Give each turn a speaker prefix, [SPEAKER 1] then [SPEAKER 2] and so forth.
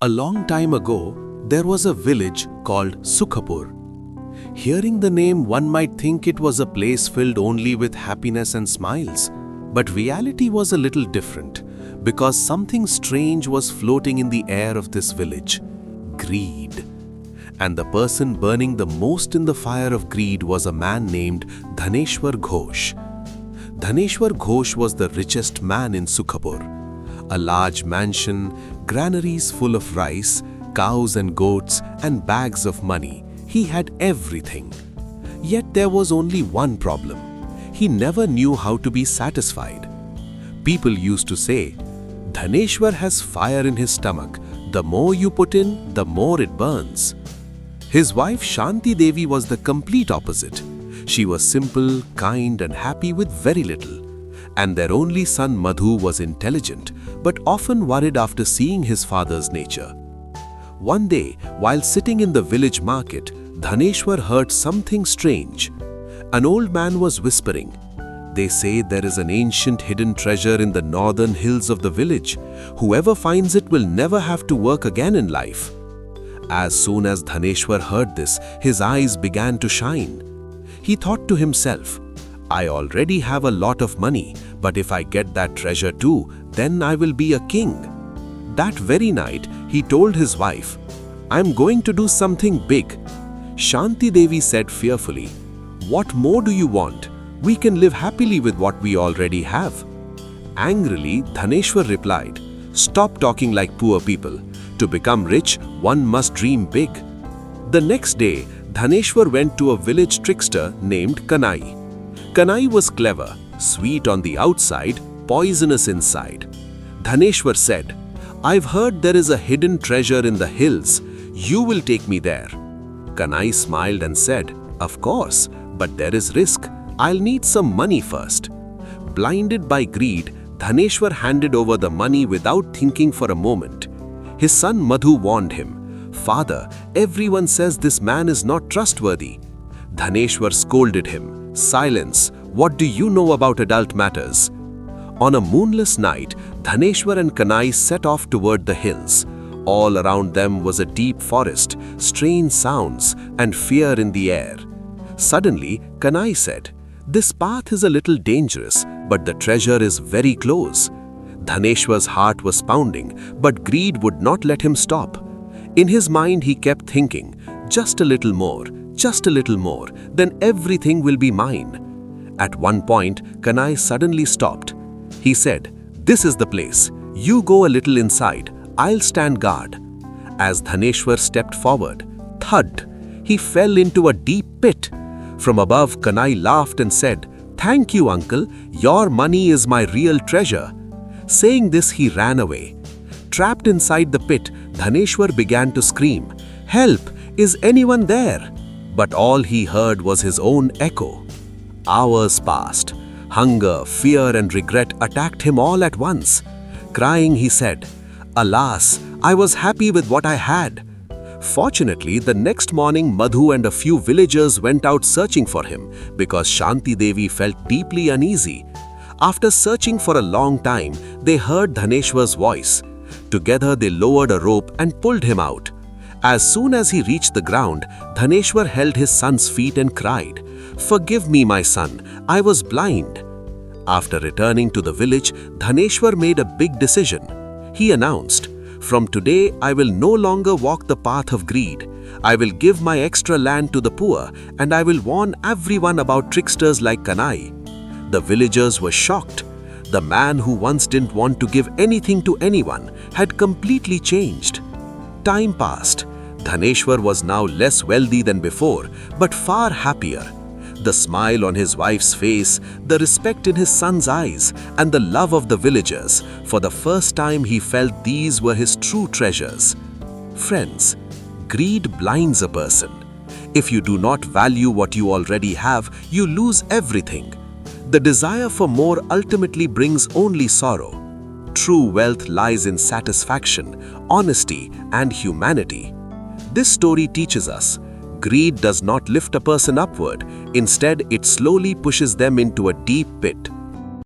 [SPEAKER 1] A long time ago, there was a village called Sukhapur. Hearing the name, one might think it was a place filled only with happiness and smiles. But reality was a little different, because something strange was floating in the air of this village: greed. And the person burning the most in the fire of greed was a man named Dhaneshwar Ghosh. Dhaneshwar Ghosh was the richest man in Sukhapur. A large mansion, granaries full of rice, cows and goats, and bags of money. He had everything. Yet there was only one problem. He never knew how to be satisfied. People used to say, "Dhaneshwar has fire in his stomach. The more you put in, the more it burns." His wife Shanti Devi was the complete opposite. She was simple, kind, and happy with very little. And their only son Madhu was intelligent, but often worried after seeing his father's nature. One day, while sitting in the village market, Dhaneshwar heard something strange. An old man was whispering, "They say there is an ancient hidden treasure in the northern hills of the village. Whoever finds it will never have to work again in life." As soon as Dhaneshwar heard this, his eyes began to shine. He thought to himself, "I already have a lot of money, but if I get that treasure too, then I will be a king." That very night, he told his wife, "I'm going to do something big." Shanti Devi said fearfully, "What more do you want? We can live happily with what we already have." Angrily, Dhaneshwar replied, "Stop talking like poor people. To become rich, one must dream big." The next day, Dhaneshwar went to a village trickster named Kanai. Kanai was clever, sweet on the outside, poisonous inside. Dhaneshwar said, "I've heard there is a hidden treasure in the hills. You will take me there." Kanai smiled and said, "Of course, but there is risk. I'll need some money first." Blinded by greed, Dhaneshwar handed over the money without thinking for a moment. His son Madhu warned him, "Father, everyone says this man is not trustworthy." Dhaneshwar scolded him, "Silence! What do you know about adult matters?" On a moonless night, Dhaneshwar and Kanai set off toward the hills. All around them was a deep forest, strange sounds, and fear in the air. Suddenly, Kanai said, "This path is a little dangerous, but the treasure is very close." Dhaneshwar's heart was pounding, but greed would not let him stop. In his mind, he kept thinking, "Just a little more, just a little more, then everything will be mine." At one point, Kanai suddenly stopped. He said, "This is the place. You go a little inside. I'll stand guard." As Dhaneshwar stepped forward, thud, he fell into a deep pit. From above, Kanai laughed and said, "Thank you, uncle. Your money is my real treasure." Saying this, he ran away. Trapped inside the pit, Dhaneshwar began to scream, "Help! Is anyone there?" But all he heard was his own echo. Hours passed. Hunger, fear, and regret attacked him all at once. Crying, he said, "Alas, I was happy with what I had." Fortunately, the next morning, Madhu and a few villagers went out searching for him because Shanti Devi felt deeply uneasy. After searching for a long time, they heard Dhaneshwar's voice. Together, they lowered a rope and pulled him out. As soon as he reached the ground, Dhaneshwar held his son's feet and cried, "Forgive me, my son, I was blind." After returning to the village, Dhaneshwar made a big decision. He announced, "From today, I will no longer walk the path of greed. I will give my extra land to the poor, and I will warn everyone about tricksters like Kanai." The villagers were shocked. The man who once didn't want to give anything to anyone had completely changed. Time passed. Dhaneshwar was now less wealthy than before, but far happier. The smile on his wife's face, the respect in his son's eyes, and the love of the villagers, for the first time he felt these were his true treasures. Friends, greed blinds a person. If you do not value what you already have, you lose everything. The desire for more ultimately brings only sorrow. True wealth lies in satisfaction, honesty, and humanity. This story teaches us, greed does not lift a person upward. Instead, it slowly pushes them into a deep pit.